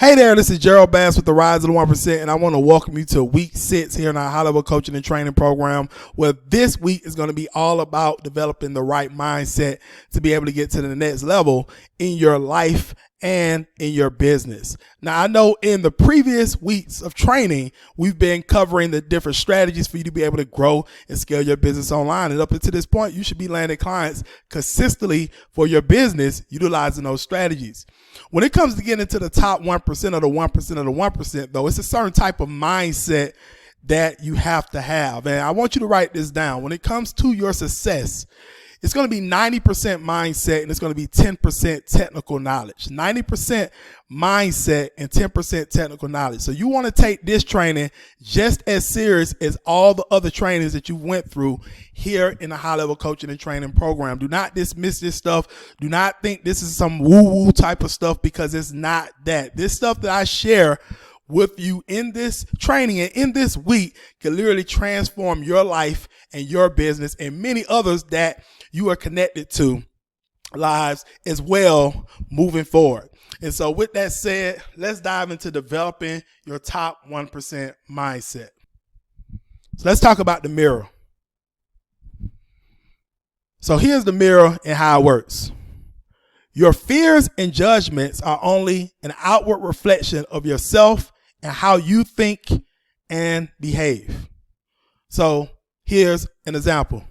Hey there, this is Gerald Bass with the Rise of the 1%, and I want to welcome you to week 6 here in our high-level coaching and training program, where this week is going to be all about developing the right mindset to be able to get to the next level in your life and in your business. Now, I know in the previous weeks of training, we've been covering the different strategies for you to be able to grow and scale your business online. And up until this point, you should be landing clients consistently for your business utilizing those strategies. When it comes to getting into the top 1% of the 1% of the 1%, though, it's a certain type of mindset that you have to have. And I want you to write this down. When it comes to your success, it's going to be 90% mindset and it's going to be 10% technical knowledge. 90% mindset and 10% technical knowledge. So you want to take this training just as serious as all the other trainings that you went through here in the high-level coaching and training program. Do not dismiss this stuff. Do not think this is some woo-woo type of stuff, because it's not that. This stuff that I share with you in this training and in this week can literally transform your life and your business and many others that you are connected to lives as well moving forward. And so with that said, let's dive into developing your top 1% mindset. So let's talk about the mirror. So here's the mirror and how it works. Your fears and judgments are only an outward reflection of yourself and how you think and behave. So here's an example.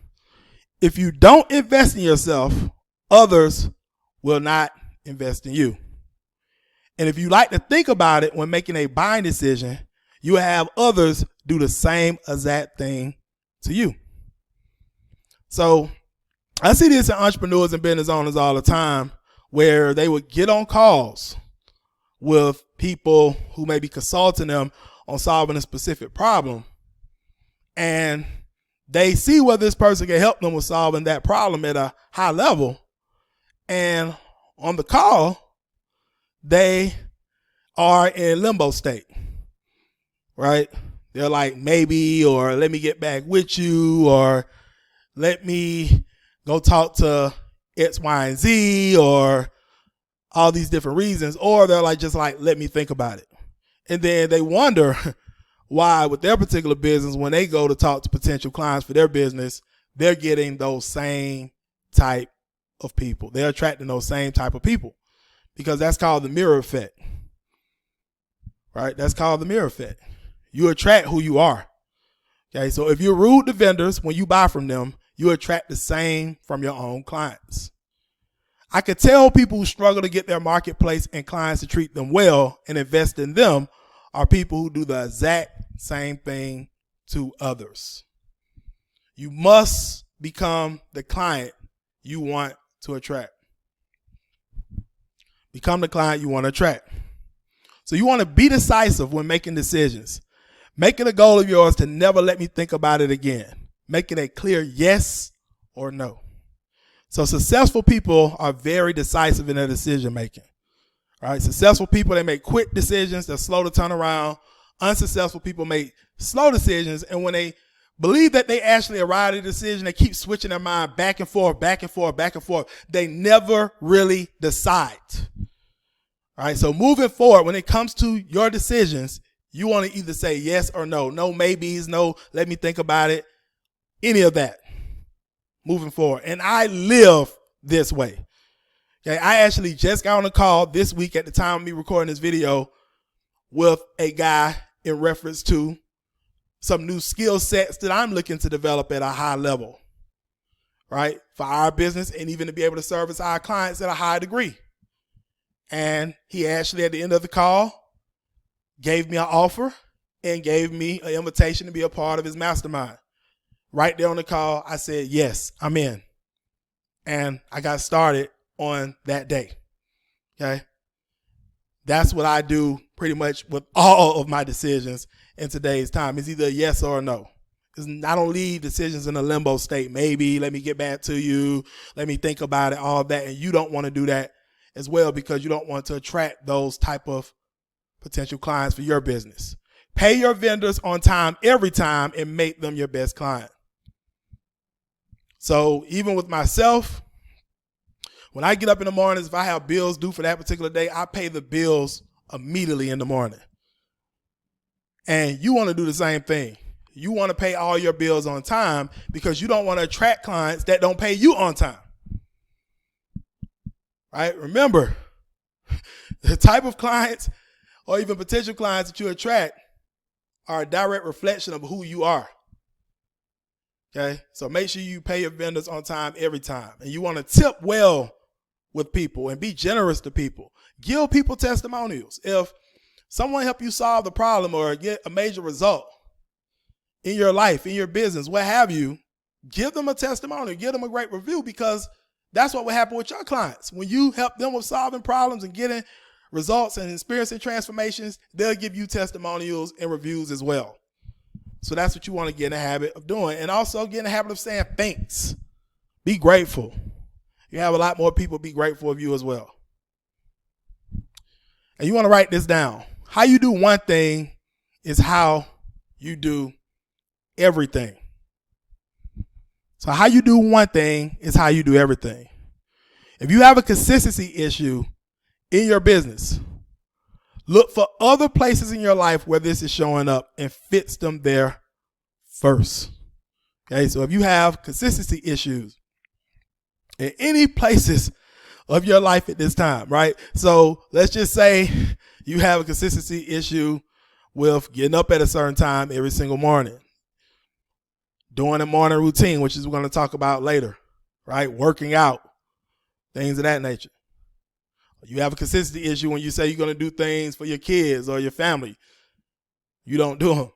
If you don't invest in yourself, others will not invest in you. And if you like to think about it when making a buying decision, you will have others do the same exact thing to you. So I see this in entrepreneurs and business owners all the time, where they would get on calls with people who may be consulting them on solving a specific problem, and they see whether this person can help them with solving that problem at a high level. And on the call, they are in limbo state, right? They're like, maybe, or let me get back with you, or let me go talk to X, Y, and Z, or all these different reasons. Or they're like, just like, let me think about it. And then they wonder why with their particular business, when they go to talk to potential clients for their business, they're getting those same type of people. They're attracting those same type of people, because that's called the mirror effect, right? That's called the mirror effect. You attract who you are. Okay, so if you're rude to vendors when you buy from them, you attract the same from your own clients. I could tell people who struggle to get their marketplace and clients to treat them well and invest in them are people who do the exact same thing to others. You must become the client you want to attract. Become the client you want to attract. So you want to be decisive when making decisions. Make it a goal of yours to never let me think about it again. Make it a clear yes or no. So successful people are very decisive in their decision making. Right? Successful people, they make quick decisions. They're slow to turn around. Unsuccessful people make slow decisions. And when they believe that they actually arrive at a decision, they keep switching their mind back and forth, back and forth, back and forth. They never really decide. All right. So moving forward, when it comes to your decisions, you want to either say yes or no. No maybes, no let me think about it. Any of that. Moving forward. And I live this way. Okay, I actually just got on a call this week at the time of me recording this video with a guy in reference to some new skill sets that I'm looking to develop at a high level, right? For our business, and even to be able to service our clients at a high degree. And he actually, at the end of the call, gave me an offer and gave me an invitation to be a part of his mastermind. Right there on the call, I said, yes, I'm in. And I got started on that day. Okay. That's what I do pretty much with all of my decisions in today's time. It's either a yes or a no. I don't leave decisions in a limbo state. Maybe, let me get back to you. Let me think about it, all that. And you don't want to do that as well, because you don't want to attract those type of potential clients for your business. Pay your vendors on time every time and make them your best client. So even with myself, when I get up in the mornings, if I have bills due for that particular day, I pay the bills immediately in the morning. And you want to do the same thing. You want to pay all your bills on time because you don't want to attract clients that don't pay you on time. Right? Remember, the type of clients or even potential clients that you attract are a direct reflection of who you are. Okay? So make sure you pay your vendors on time every time. And you want to tip well with people and be generous to people. Give people testimonials. If someone help you solve the problem or get a major result in your life, in your business, what have you, give them a testimonial, give them a great review, because that's what will happen with your clients. When you help them with solving problems and getting results and experiencing transformations, they'll give you testimonials and reviews as well. So that's what you want to get in the habit of doing. And also get in the habit of saying thanks. Be grateful. You have a lot more people be grateful of you as well. And you want to write this down. How you do one thing is how you do everything. So how you do one thing is how you do everything. If you have a consistency issue in your business, look for other places in your life where this is showing up and fix them there first. Okay, so if you have consistency issues in any places of your life at this time, right? So let's just say you have a consistency issue with getting up at a certain time every single morning, doing a morning routine, which is we're going to talk about later, right? Working out, things of that nature. You have a consistency issue when you say you're going to do things for your kids or your family. You don't do them.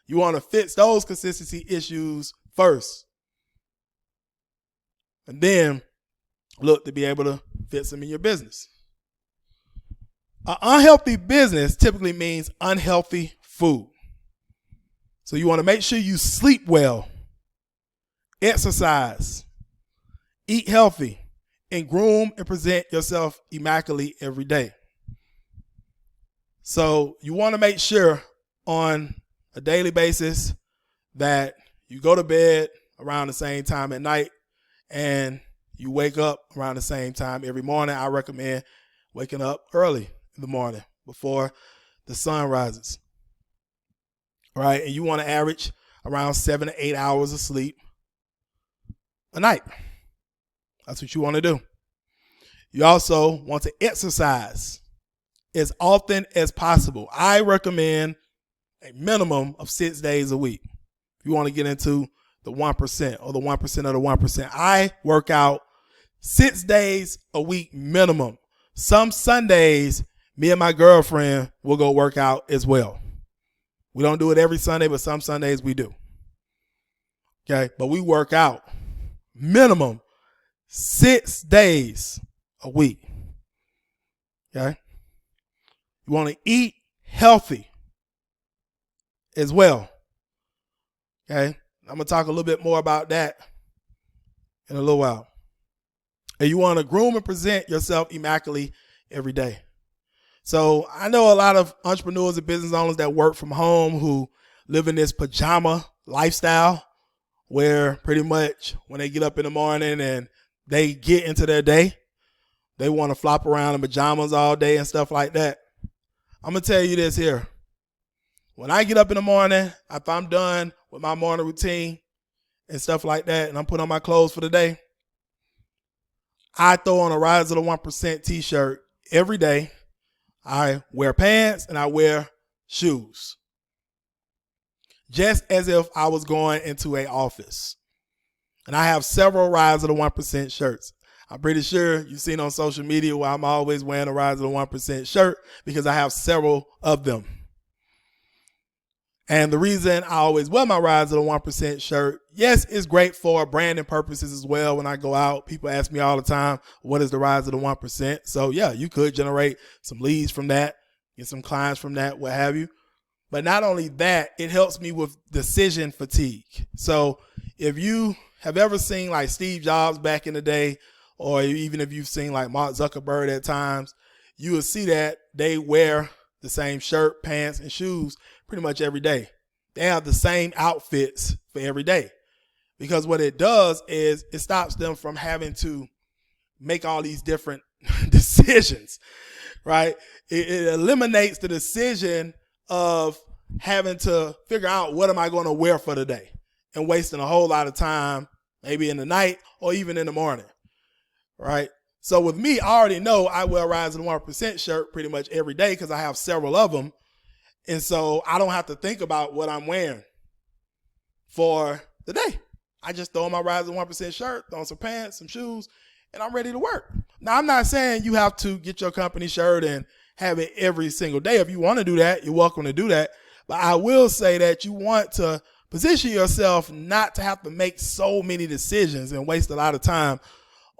You want to fix those consistency issues first. And then look to be able to fix them in your business. An unhealthy business typically means unhealthy food. So you want to make sure you sleep well, exercise, eat healthy, and groom and present yourself immaculately every day. So you want to make sure on a daily basis that you go to bed around the same time at night and you wake up around the same time every morning. I recommend waking up early in the morning before the sun rises. Right? And you want to average around 7 to 8 hours of sleep a night. That's what you want to do. You also want to exercise as often as possible. I recommend a minimum of 6 days a week. If you want to get into the 1% or the 1% of the 1%, I work out 6 days a week minimum. Some Sundays, me and my girlfriend will go work out as well. We don't do it every Sunday, but some Sundays we do. Okay, but we work out minimum 6 days a week. Okay, you want to eat healthy as well. Okay, I'm gonna talk a little bit more about that in a little while. And you want to groom and present yourself immaculately every day. So I know a lot of entrepreneurs and business owners that work from home who live in this pajama lifestyle where pretty much when they get up in the morning and they get into their day, they want to flop around in pajamas all day and stuff like that. I'm going to tell you this here. When I get up in the morning, if I'm done with my morning routine and stuff like that, and I'm putting on my clothes for the day, I throw on a Rise of the 1% t-shirt every day. I wear pants and I wear shoes. Just as if I was going into an office. And I have several Rise of the 1% shirts. I'm pretty sure you've seen on social media where I'm always wearing a Rise of the 1% shirt because I have several of them. And the reason I always wear my Rise of the 1% shirt, yes, it's great for branding purposes as well. When I go out, people ask me all the time, what is the Rise of the 1%? So yeah, you could generate some leads from that, get some clients from that, what have you. But not only that, it helps me with decision fatigue. So if you have ever seen like Steve Jobs back in the day, or even if you've seen like Mark Zuckerberg at times, you will see that they wear the same shirt, pants, and shoes pretty much every day. They have the same outfits for every day. Because what it does is it stops them from having to make all these different decisions, right? It eliminates the decision of having to figure out what am I going to wear for the day and wasting a whole lot of time, maybe in the night or even in the morning, right? So with me, I already know I wear a Rise and 1% shirt pretty much every day because I have several of them. And so I don't have to think about what I'm wearing for the day. I just throw on my Rise and 1% shirt, throw on some pants, some shoes, and I'm ready to work. Now, I'm not saying you have to get your company shirt and have it every single day. If you want to do that, you're welcome to do that. But I will say that you want to position yourself not to have to make so many decisions and waste a lot of time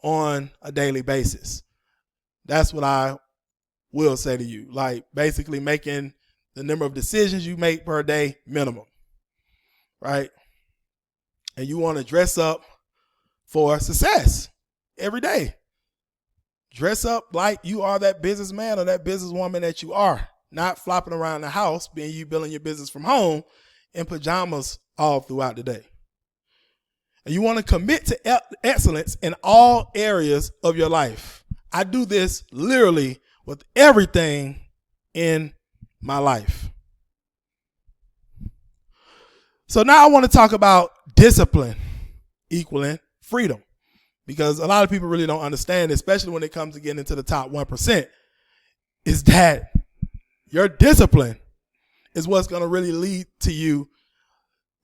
on a daily basis. That's what I will say to you. Like basically making the number of decisions you make per day minimum, right? And you want to dress up for success every day. Dress up like you are that businessman or that businesswoman that you are, not flopping around the house, being you building your business from home in pajamas all throughout the day. And you want to commit to excellence in all areas of your life. I do this literally with everything in my life. So now I want to talk about discipline equaling freedom, because a lot of people really don't understand, especially when it comes to getting into the top 1%, is that your discipline is what's going to really lead to you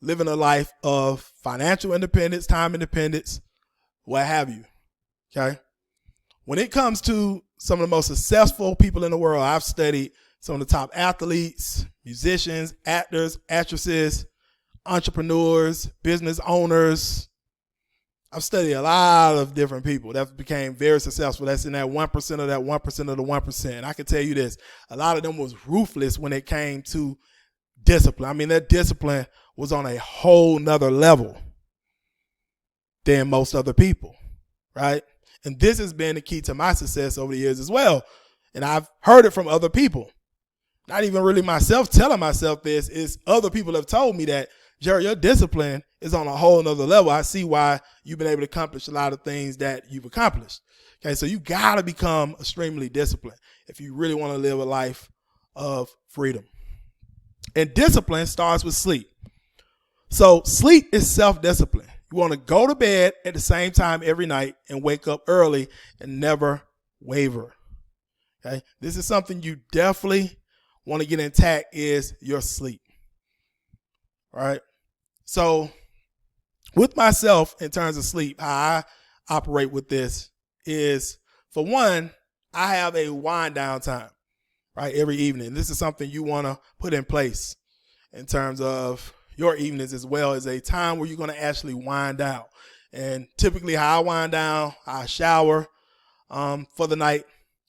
living a life of financial independence, time independence, what have you. Okay. When it comes to some of the most successful people in the world, I've studied some of the top athletes, musicians, actors, actresses, entrepreneurs, business owners. I've studied a lot of different people that became very successful. That's in that 1% of that 1% of the 1%. And I can tell you this, a lot of them was ruthless when it came to discipline. I mean, their discipline was on a whole nother level than most other people, right? And this has been the key to my success over the years as well. And I've heard it from other people. Not even really myself telling myself this, is other people have told me that, Gerald, your discipline is on a whole nother level. I see why you've been able to accomplish a lot of things that you've accomplished. Okay, so you got to become extremely disciplined if you really want to live a life of freedom. And discipline starts with sleep. So sleep is self-discipline. You want to go to bed at the same time every night and wake up early and never waver. Okay, this is something you definitely want to get intact, is your sleep. All right. So with myself, in terms of sleep, how I operate with this is, for one, I have a wind down time, right, every evening. This is something you want to put in place in terms of your evenings, as well as a time where you're going to actually wind down. And typically how I wind down, I shower for the night,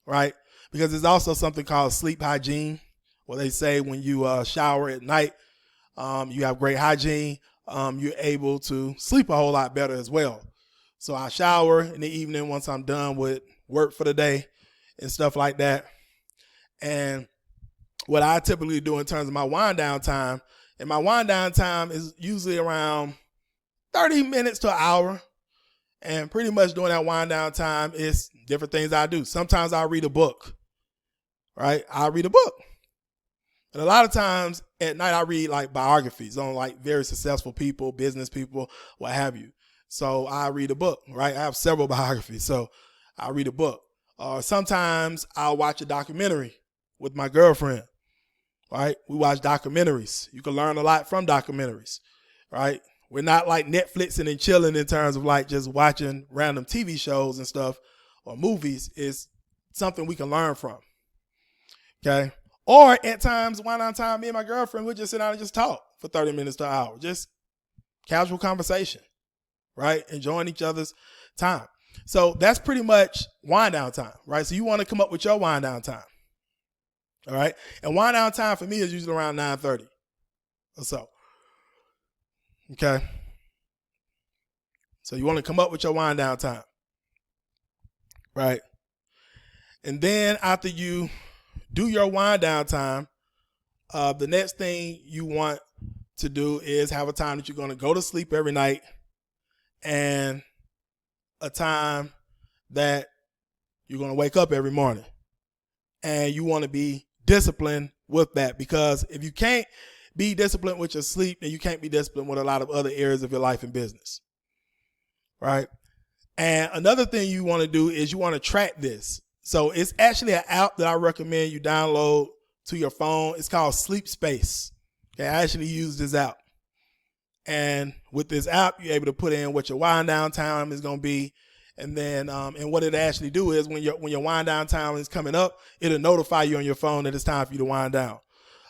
right? Because there's also something called sleep hygiene, where they say when you shower at night, you have great hygiene. You're able to sleep a whole lot better as well. So I shower in the evening once I'm done with work for the day and stuff like that. And what I typically do in terms of my wind down time, and my wind down time is usually around 30 minutes to an hour. And pretty much during that wind down time is different things I do. Sometimes I read a book, right? I read a book. And a lot of times at night I read like biographies on like very successful people, business people, what have you. So I read a book, right? I have several biographies. So I read a book. Sometimes I'll watch a documentary with my girlfriend, right? We watch documentaries. You can learn a lot from documentaries, right? We're not like Netflixing and chilling in terms of like just watching random TV shows and stuff or movies. Is something we can learn from, okay? Or at times, wind down time, me and my girlfriend, we'll just sit down and just talk for 30 minutes to an hour. Just casual conversation, right? Enjoying each other's time. So that's pretty much wind down time, right? So you want to come up with your wind down time, all right? And wind down time for me is usually around 9:30 or so, okay? So you want to come up with your wind down time, right? And then after you do your wind down time, the next thing you want to do is have a time that you're going to go to sleep every night, and a time that you're going to wake up every morning. and you want to be disciplined with that, because if you can't be disciplined with your sleep, then you can't be disciplined with a lot of other areas of your life and business, right? And another thing you want to do is you want to track this. So it's actually an app that I recommend you download to your phone. It's called Sleep Space. Okay, I actually use this app. And with this app, you're able to put in what your wind down time is going to be. And then, and what it actually do is when your wind down time is coming up, it'll notify you on your phone that it's time for you to wind down.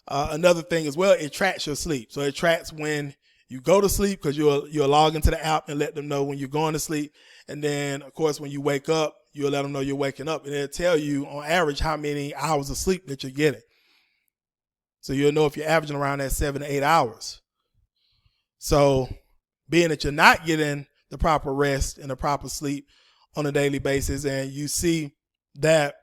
Another thing as well, it tracks your sleep. So it tracks when you go to sleep, because you'll log into the app and let them know when you're going to sleep. And then, of course, when you wake up, you'll let them know you're waking up. And it'll tell you on average how many hours of sleep that you're getting. So you'll know if you're averaging around that 7 to 8 hours. So being that you're not getting the proper rest and the proper sleep on a daily basis, and you see that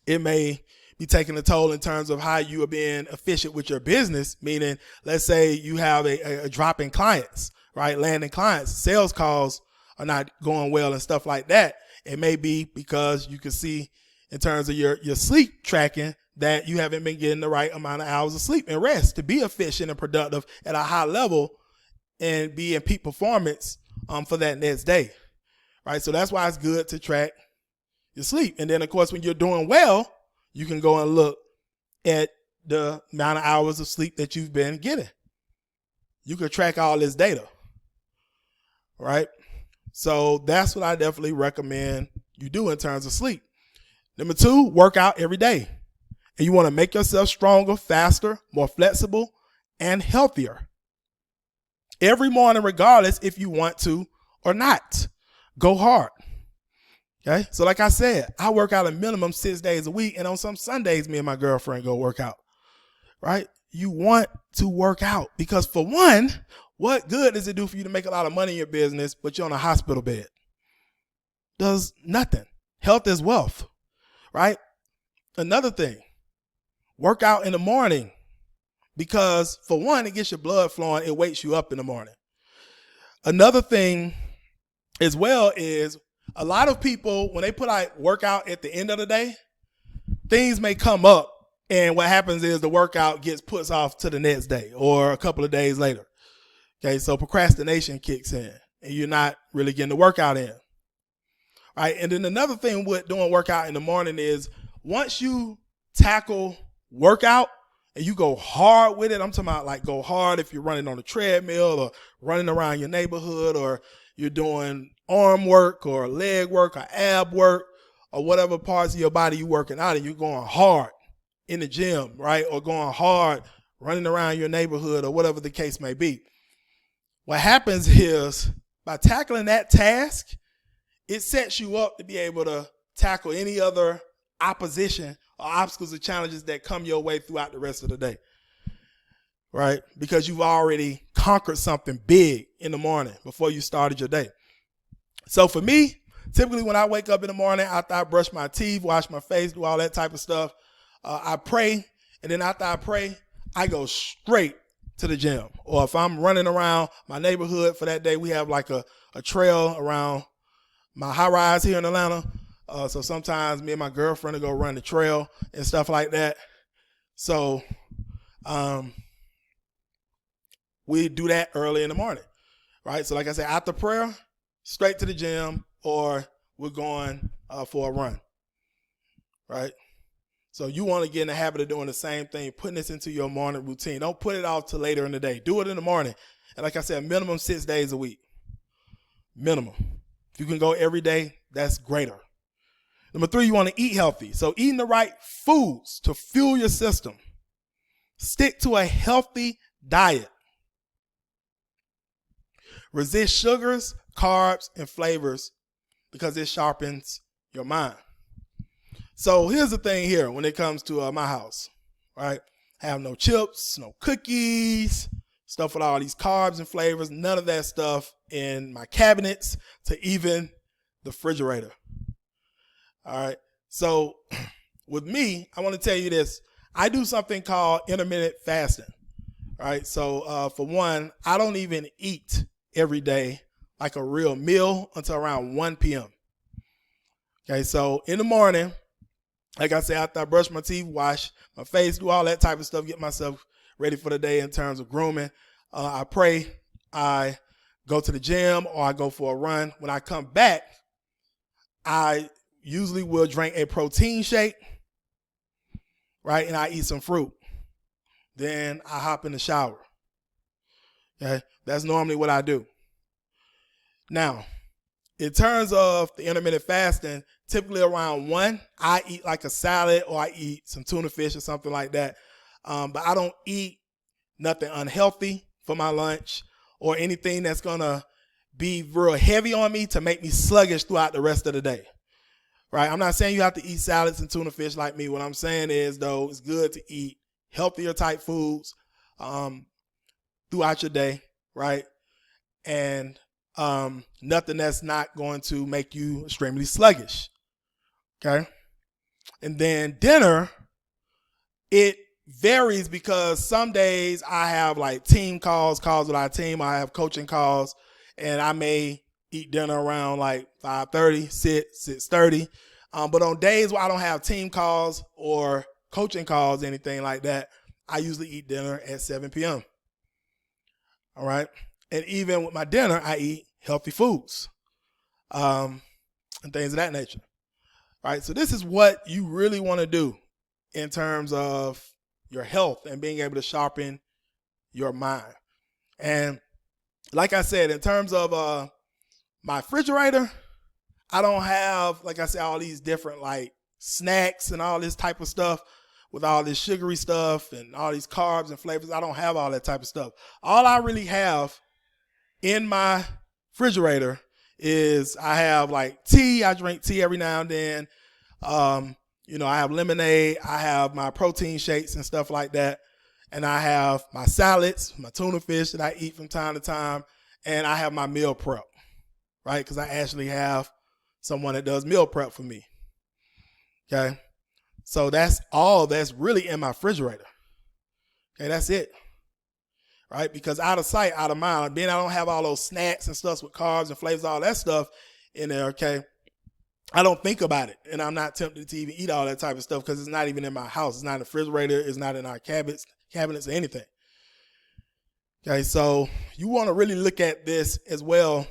it may be taking a toll in terms of how you are being efficient with your business, meaning let's say you have a drop in clients, right? Landing clients, sales calls are not going well and stuff like that. It may be because you can see in terms of your sleep tracking that you haven't been getting the right amount of hours of sleep and rest to be efficient and productive at a high level and be in peak performance for that next day, right? So that's why it's good to track your sleep. And then, of course, when you're doing well, you can go and look at the amount of hours of sleep that you've been getting. You can track all this data, right? So that's what I definitely recommend you do in terms of sleep. Number 2, work out every day. And you want to make yourself stronger, faster, more flexible, and healthier. Every morning, regardless if you want to or not. Go hard. Okay. So like I said, I work out a minimum 6 days a week. And on some Sundays, me and my girlfriend go work out. Right. You want to work out because, for one, what good does it do for you to make a lot of money in your business, but you're on a hospital bed? Does nothing. Health is wealth. Right. Another thing, work out in the morning because, for one, it gets your blood flowing. It wakes you up in the morning. Another thing as well is a lot of people, when they put out workout at the end of the day, things may come up, and what happens is the workout gets put off to the next day or a couple of days later. Okay, so procrastination kicks in, and you're not really getting the workout in. All right, and then another thing with doing workout in the morning is once you tackle workout and you go hard with it, I'm talking about like go hard if you're running on a treadmill or running around your neighborhood, or you're doing arm work or leg work or ab work or whatever parts of your body you're working out, and you're going hard in the gym, right? Or going hard running around your neighborhood or whatever the case may be. What happens is by tackling that task, it sets you up to be able to tackle any other opposition or obstacles or challenges that come your way throughout the rest of the day, right? Because you've already conquered something big in the morning before you started your day. So for me, typically when I wake up in the morning, after I brush my teeth, wash my face, do all that type of stuff, I pray. And then after I pray, I go straight to the gym. Or if I'm running around my neighborhood for that day, we have like a trail around my high rise here in Atlanta. So sometimes me and my girlfriend will go run the trail and stuff like that. So we do that early in the morning, right? So like I said, after prayer, straight to the gym, or we're going for a run, right? So you want to get in the habit of doing the same thing, putting this into your morning routine. Don't put it off till later in the day. Do it in the morning. And like I said, minimum 6 days a week. Minimum. If you can go every day, that's greater. Number 3, you want to eat healthy. So eating the right foods to fuel your system. Stick to a healthy diet. Resist sugars, carbs, and flavors because it sharpens your mind. So here's the thing here when it comes to my house, right? I have no chips, no cookies, stuff with all these carbs and flavors, none of that stuff in my cabinets to even the refrigerator. All right. So with me, I want to tell you this. I do something called intermittent fasting. All right. So for one, I don't even eat every day like a real meal until around 1 p.m. Okay. So in the morning, Like I said, after I brush my teeth, wash my face, do all that type of stuff, get myself ready for the day in terms of grooming. I pray, I go to the gym, or I go for a run. When I come back, I usually will drink a protein shake, right? And I eat some fruit. Then I hop in the shower. Okay? That's normally what I do. Now, in terms of the intermittent fasting, typically around 1, I eat like a salad or I eat some tuna fish or something like that. But I don't eat nothing unhealthy for my lunch or anything that's going to be real heavy on me to make me sluggish throughout the rest of the day. Right? I'm not saying you have to eat salads and tuna fish like me. What I'm saying is, though, it's good to eat healthier type foods throughout your day, right? And nothing that's not going to make you extremely sluggish. Okay. And then dinner, it varies because some days I have like team calls with our team. I have coaching calls, and I may eat dinner around like 5:30, 6:30. But on days where I don't have team calls or coaching calls, anything like that, I usually eat dinner at 7 p.m. All right. And even with my dinner, I eat healthy foods and things of that nature. Right. So this is what you really want to do in terms of your health and being able to sharpen your mind. And like I said, in terms of my refrigerator, I don't have, like I said, all these different like snacks and all this type of stuff with all this sugary stuff and all these carbs and flavors. I don't have all that type of stuff. All I really have in my refrigerator is I have like tea. I drink tea every now and then. I have lemonade. I have my protein shakes and stuff like that. And I have my salads, my tuna fish that I eat from time to time. And I have my meal prep, right? Because I actually have someone that does meal prep for me. Okay. So that's all that's really in my refrigerator. Okay. That's it. Right. Because out of sight, out of mind. Then I don't have all those snacks and stuff with carbs and flavors, all that stuff in there. Okay. I don't think about it. And I'm not tempted to even eat all that type of stuff because it's not even in my house. It's not in the refrigerator. It's not in our cabinets or anything. Okay. So you want to really look at this as well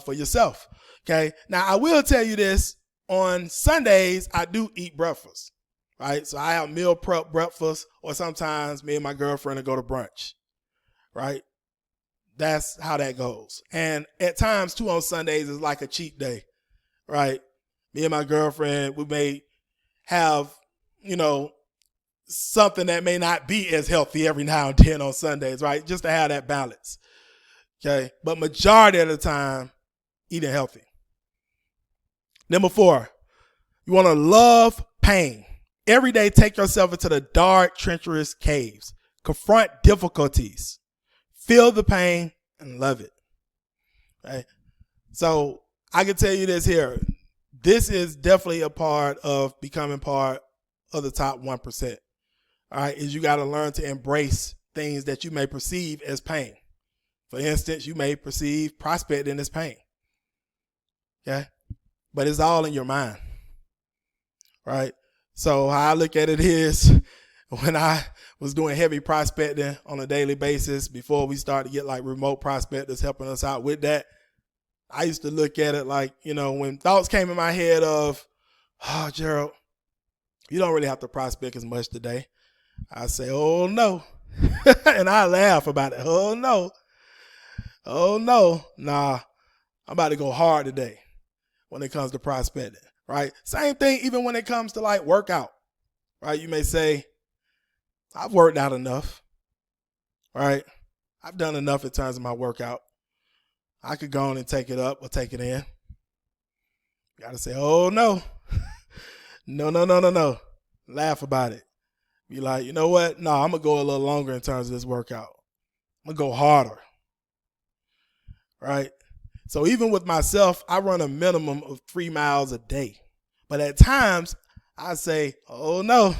for yourself. Okay. Now I will tell you this, on Sundays, I do eat breakfast, right? So I have meal prep breakfast, or sometimes me and my girlfriend will go to brunch, right? That's how that goes. And at times too on Sundays is like a cheat day, right? Me and my girlfriend, we may have, something that may not be as healthy every now and then on Sundays, right? Just to have that balance. Okay. But majority of the time, eating healthy. Number 4, you want to love pain. Every day, take yourself into the dark, treacherous caves. Confront difficulties. Feel the pain and love it. Okay. So I can tell you this here. This is definitely a part of becoming part of the top 1%. All right. Is you got to learn to embrace things that you may perceive as pain. For instance, you may perceive prospecting as pain. Okay. But it's all in your mind. Right. So how I look at it is, when I was doing heavy prospecting on a daily basis before we started to get like remote prospectors helping us out with that, I used to look at it like, when thoughts came in my head of, oh, Gerald, you don't really have to prospect as much today. I say, oh, no. And I laugh about it. Oh, no. Oh, no. Nah, I'm about to go hard today when it comes to prospecting, right? Same thing even when it comes to like workout, right? You may say, I've worked out enough, right? I've done enough in terms of my workout. I could go on and take it up or take it in. You got to say, oh, no. No. Laugh about it. Be like, you know what? No, I'm going to go a little longer in terms of this workout. I'm going to go harder. Right? So even with myself, I run a minimum of 3 miles a day. But at times, I say, oh, no,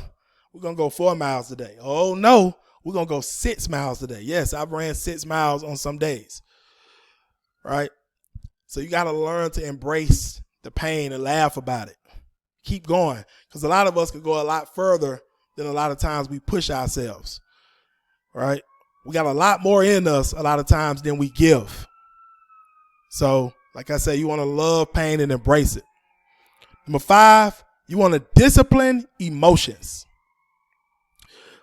we're going to go 4 miles a day. Oh, no, we're going to go 6 miles a day. Yes, I've ran 6 miles on some days. Right? So you got to learn to embrace the pain and laugh about it. keep going, because a lot of us could go a lot further than a lot of times we push ourselves, right? We got a lot more in us a lot of times than we give. So, like I said, you want to love pain and embrace it. Number 5, you want to discipline emotions.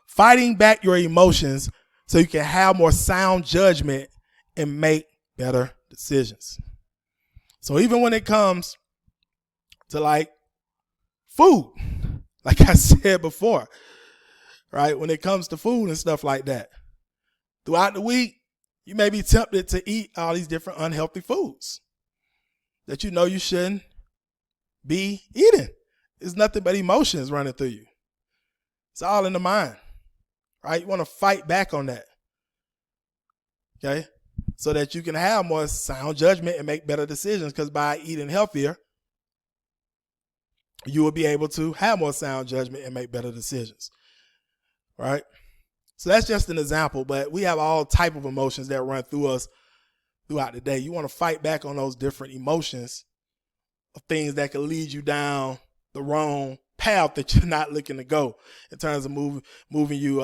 Fighting back your emotions so you can have more sound judgment and make better decisions. So even when it comes to like food, like I said before, right? When it comes to food and stuff like that, throughout the week, you may be tempted to eat all these different unhealthy foods that you know you shouldn't be eating. It's nothing but emotions running through you. It's all in the mind, right? You want to fight back on that, okay? So that you can have more sound judgment and make better decisions, because by eating healthier, you will be able to have more sound judgment and make better decisions, right? So that's just an example, but we have all type of emotions that run through us throughout the day. You want to fight back on those different emotions of things that can lead you down the wrong path that you're not looking to go in terms of moving you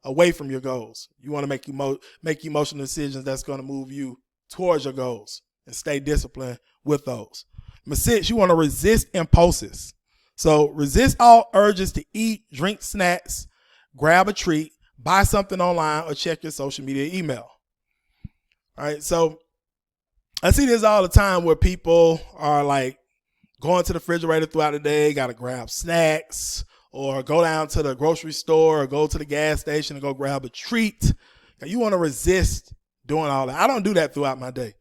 away from your goals. You want to make emotional decisions that's going to move you towards your goals and stay disciplined with those. Number 6, you want to resist impulses. So resist all urges to eat, drink snacks, grab a treat, buy something online, or check your social media email. All right, so I see this all the time where people are like going to the refrigerator throughout the day, got to grab snacks, or go down to the grocery store or go to the gas station and go grab a treat. Now, you want to resist doing all that. I don't do that throughout my day.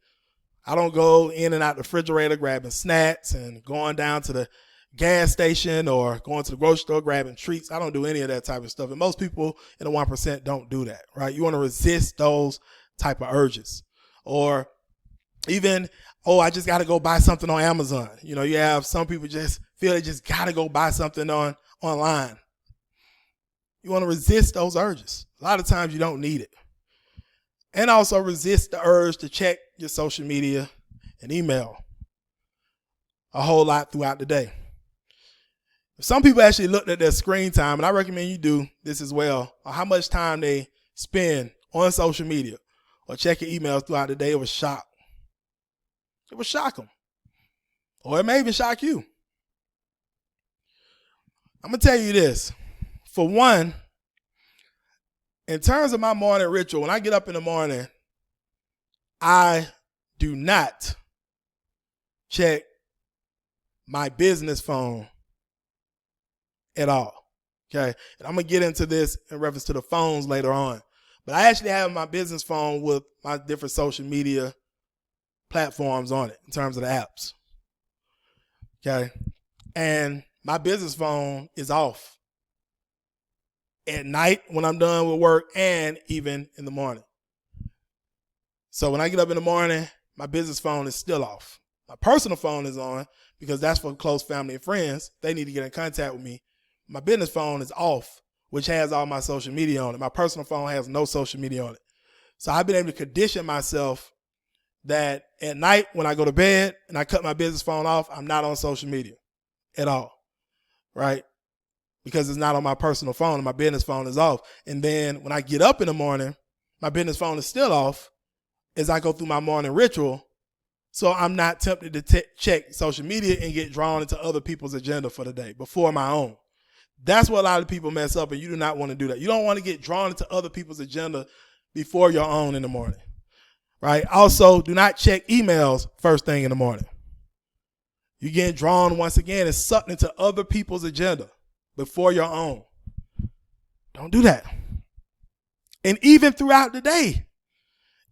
I don't go in and out the refrigerator grabbing snacks and going down to the gas station or going to the grocery store grabbing treats. I don't do any of that type of stuff. And most people in the 1% don't do that, right? You want to resist those type of urges. Or even, I just got to go buy something on Amazon. You know, you have some people just feel they just got to go buy something online. You want to resist those urges. A lot of times you don't need it. And also resist the urge to check your social media and email a whole lot throughout the day. Some people actually looked at their screen time, and I recommend you do this as well, or how much time they spend on social media or checking emails throughout the day. It was shock. It would shock them. Or it may even shock you. I'm going to tell you this. For one, in terms of my morning ritual, when I get up in the morning, I do not check my business phone at all. Okay. And I'm going to get into this in reference to the phones later on. But I actually have my business phone with my different social media platforms on it in terms of the apps. Okay. And my business phone is off at night when I'm done with work and even in the morning. So when I get up in the morning, my business phone is still off. My personal phone is on because that's for close family and friends. They need to get in contact with me. My business phone is off, which has all my social media on it. My personal phone has no social media on it. So I've been able to condition myself that at night when I go to bed and I cut my business phone off, I'm not on social media at all, right? Because it's not on my personal phone and my business phone is off. And then when I get up in the morning, my business phone is still off as I go through my morning ritual. So I'm not tempted to check social media and get drawn into other people's agenda for the day before my own. That's what a lot of people mess up, and you do not want to do that. You don't want to get drawn into other people's agenda before your own in the morning, right? Also, do not check emails first thing in the morning. You get drawn once again and sucked into other people's agenda before your own. Don't do that. And even throughout the day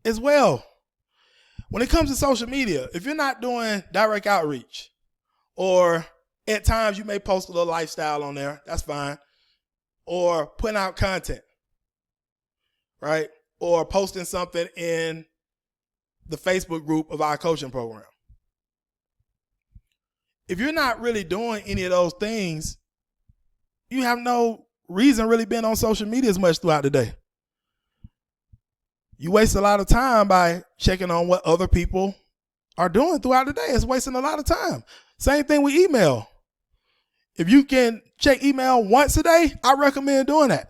as well. When it comes to social media, if you're not doing direct outreach, or at times you may post a little lifestyle on there, that's fine, or putting out content, right? Or posting something in the Facebook group of our coaching program. If you're not really doing any of those things, you have no reason really being on social media as much throughout the day. You waste a lot of time by checking on what other people are doing throughout the day. It's wasting a lot of time. Same thing with email. If you can check email once a day, I recommend doing that.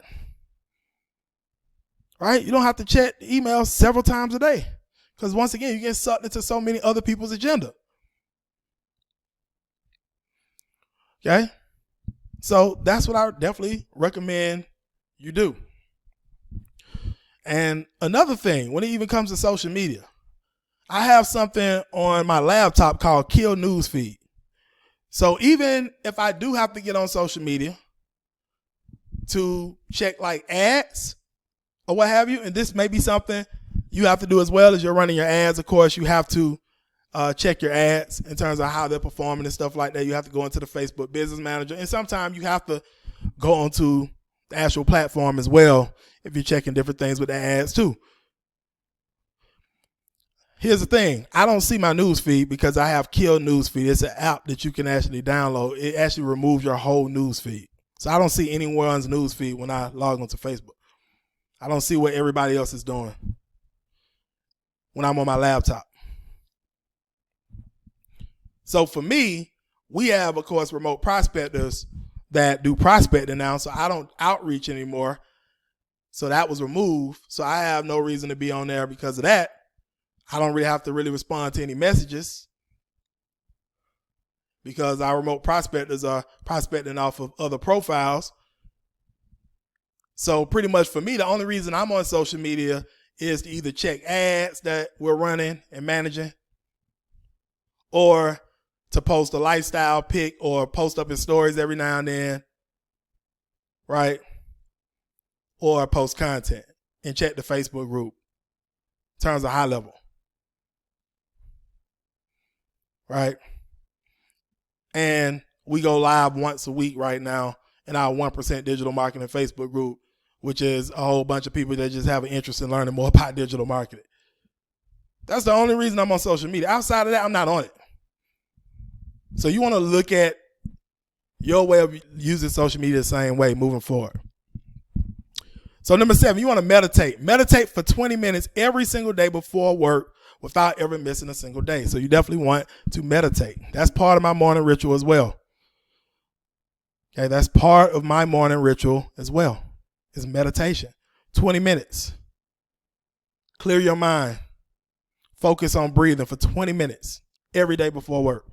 Right? You don't have to check email several times a day. Because once again, you get sucked into so many other people's agenda. Okay? So that's what I would definitely recommend you do. And another thing, when it even comes to social media, I have something on my laptop called Kill Newsfeed. So even if I do have to get on social media to check like ads or what have you, and this may be something you have to do as well as you're running your ads. Of course, you have to check your ads in terms of how they're performing and stuff like that. You have to go into the Facebook Business Manager, and sometimes you have to go onto the actual platform as well if you're checking different things with the ads too. Here's the thing. I don't see my news feed because I have Kill Newsfeed. It's an app that you can actually download. It actually removes your whole news feed. So I don't see anyone's news feed when I log onto Facebook. I don't see what everybody else is doing when I'm on my laptop. So for me, we have, of course, remote prospectors that do prospecting now. So I don't outreach anymore. So that was removed. So I have no reason to be on there because of that. I don't really have to respond to any messages because our remote prospectors are prospecting off of other profiles. So pretty much for me, the only reason I'm on social media is to either check ads that we're running and managing or to post a lifestyle pic or post up in stories every now and then, right? Or post content and check the Facebook group in terms of high level. Right? And we go live once a week right now in our 1% digital marketing Facebook group, which is a whole bunch of people that just have an interest in learning more about digital marketing. That's the only reason I'm on social media. Outside of that, I'm not on it. So you want to look at your way of using social media the same way moving forward. So number 7, you want to meditate. Meditate for 20 minutes every single day before work without ever missing a single day. So you definitely want to meditate. That's part of my morning ritual as well. Okay, that's part of my morning ritual as well, is meditation. 20 minutes. Clear your mind. Focus on breathing for 20 minutes every day before work.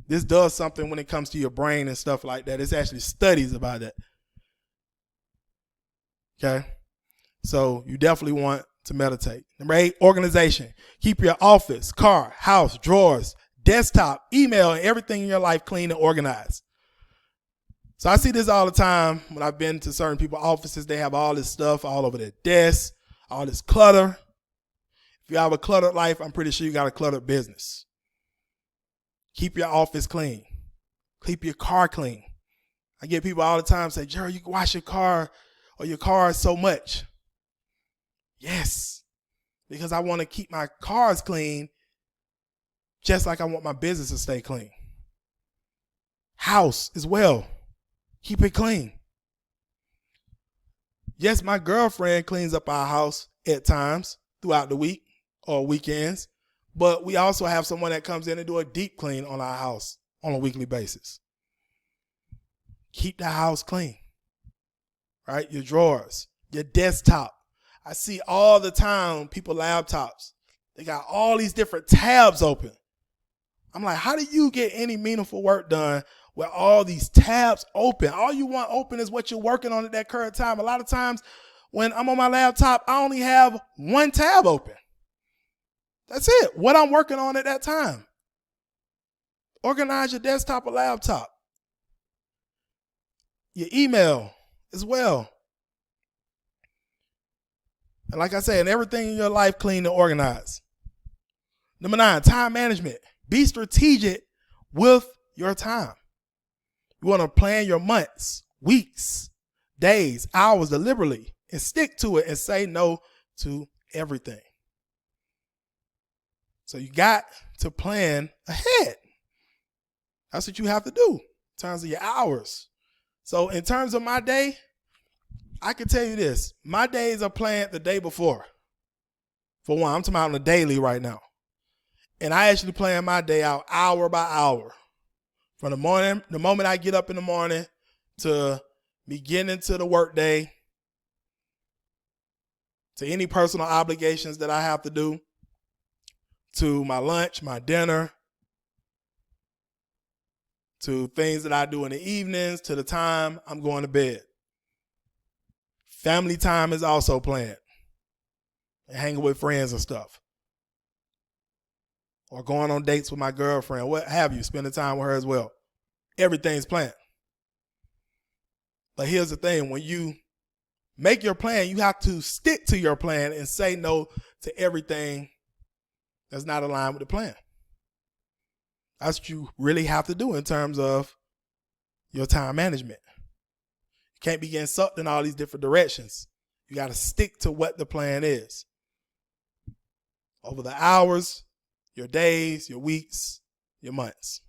This does something when it comes to your brain and stuff like that. It's actually studies about that. Okay, so you definitely want to meditate. Number 8, organization. Keep your office, car, house, drawers, desktop, email, and everything in your life clean and organized. So I see this all the time when I've been to certain people's offices. They have all this stuff all over their desks, all this clutter. If you have a cluttered life, I'm pretty sure you got a cluttered business. Keep your office clean. Keep your car clean. I get people all the time say, Gerald, you can wash your car or your car so much. Yes, because I want to keep my cars clean just like I want my business to stay clean. House as well. Keep it clean. Yes, my girlfriend cleans up our house at times throughout the week or weekends, but we also have someone that comes in and do a deep clean on our house on a weekly basis. Keep the house clean, right? Your drawers, your desktop. I see all the time people laptops. They got all these different tabs open. I'm like, how do you get any meaningful work done with all these tabs open? All you want open is what you're working on at that current time. A lot of times when I'm on my laptop, I only have one tab open. That's it. What I'm working on at that time. Organize your desktop or laptop. Your email as well. And like I said, everything in your life clean and organized. Number 9, time management. Be strategic with your time. You want to plan your months, weeks, days, hours deliberately and stick to it and say no to everything. So you got to plan ahead. That's what you have to do in terms of your hours. So in terms of my day, I can tell you this. My days are planned the day before. For one, I'm talking about on the daily right now. And I actually plan my day out hour by hour From the moment I get up in the morning to me getting into the work day, to any personal obligations that I have to do, to my lunch, my dinner, to things that I do in the evenings, to the time I'm going to bed. Family time is also planned. And hanging with friends and stuff. Or going on dates with my girlfriend, what have you, spending time with her as well. Everything's planned. But here's the thing, when you make your plan, you have to stick to your plan and say no to everything that's not aligned with the plan. That's what you really have to do in terms of your time management. You can't be getting sucked in all these different directions. You got to stick to what the plan is. Over the hours, your days, your weeks, your months.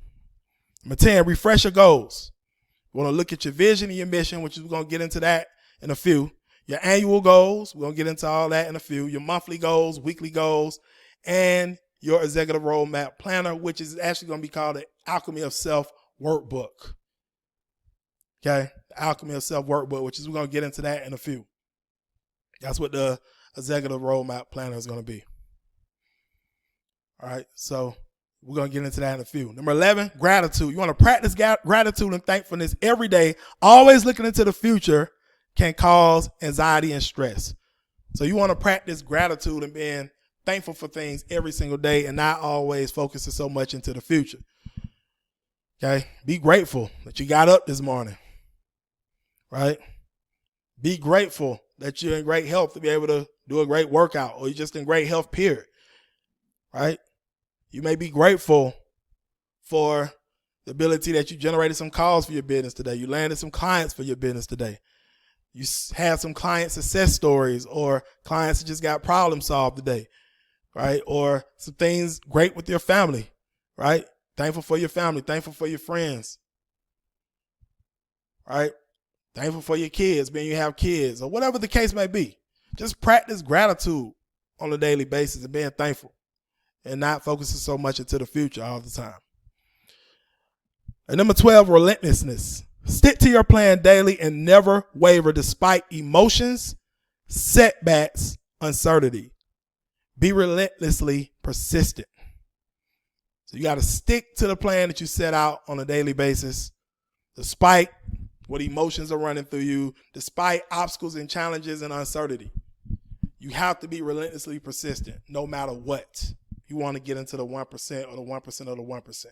Number 10, refresh your goals. You want to look at your vision and your mission, which we're going to get into that in a few. Your annual goals, we're going to get into all that in a few. Your monthly goals, weekly goals, and your executive roadmap planner, which is actually going to be called the Alchemy of Self workbook. Okay, the Alchemy of Self workbook, which is we're going to get into that in a few. That's what the executive roadmap planner is going to be. All right, so we're going to get into that in a few. Number 11, gratitude. You want to practice gratitude and thankfulness every day. Always looking into the future can cause anxiety and stress. So you want to practice gratitude and being thankful for things every single day and not always focusing so much into the future. Okay, be grateful that you got up this morning, right? Be grateful that you're in great health to be able to do a great workout, or you're just in great health, period, right? You may be grateful for the ability that you generated some calls for your business today. You landed some clients for your business today. You had some client success stories or clients that just got problem solved today, right? Or some things great with your family, right? Thankful for your family, thankful for your friends, right? Thankful for your kids, when you have kids, or whatever the case may be. Just practice gratitude on a daily basis and being thankful, and not focusing so much into the future all the time. And number 12, relentlessness. Stick to your plan daily and never waver despite emotions, setbacks, uncertainty. Be relentlessly persistent. So you got to stick to the plan that you set out on a daily basis, despite what emotions are running through you, despite obstacles and challenges and uncertainty. You have to be relentlessly persistent no matter what. You want to get into the 1% or the 1% of the 1%.